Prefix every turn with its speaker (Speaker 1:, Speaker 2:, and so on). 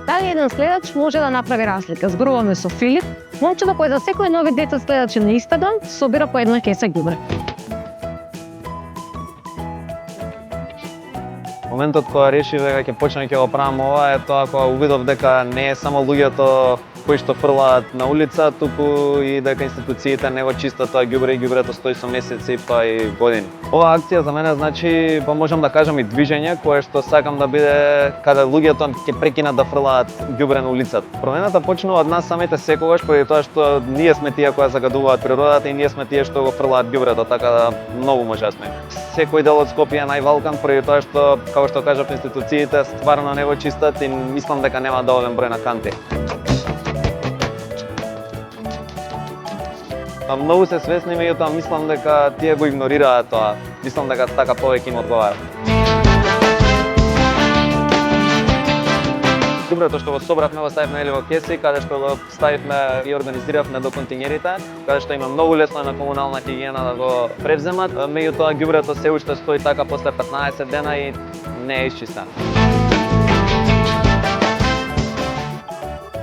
Speaker 1: Дали еден следач може да направи разлика? Зборуваме со Филип, момчето кој за секој нови 10 следачи на Истадон собира по една кеса ѓубре.
Speaker 2: Моментот кога решив дека ќе почнем ќе го правам ова е тоа кога увидов дека не е само луѓето кои што фрлаат на улица, туку и дека институциите не го чистат тоа ѓубре и ѓубрето стои со месеци па и години. Оваа акција за мене значи, па можам да кажам и движење кое што сакам да биде каде луѓето ќе прекинат да фрлаат ѓубре на улицата. Промената почнува од нас самите секогаш, поради тоа што ние сме тие кои загадуваат природата и ние сме тие што го фрлаат ѓубрето, така да многу може да сме. Секој дел од Скопје е највалкан поради тоа што, како што кажав, институциите стварно не го чистат и мислам дека нема доволен број на канти. Многу се свесни, меѓутоа мислам дека тие го игнорираат тоа. Мислам дека така повеќе им одговара. Ѓубрето што го собравме го ставивме во кеси, каде што го ставивме и организиравме до контињерите, каде што има многу лесно на комунална хигиена да го превземат, меѓутоа ѓубрето се уште стои така после 15 дена и не е исчистено.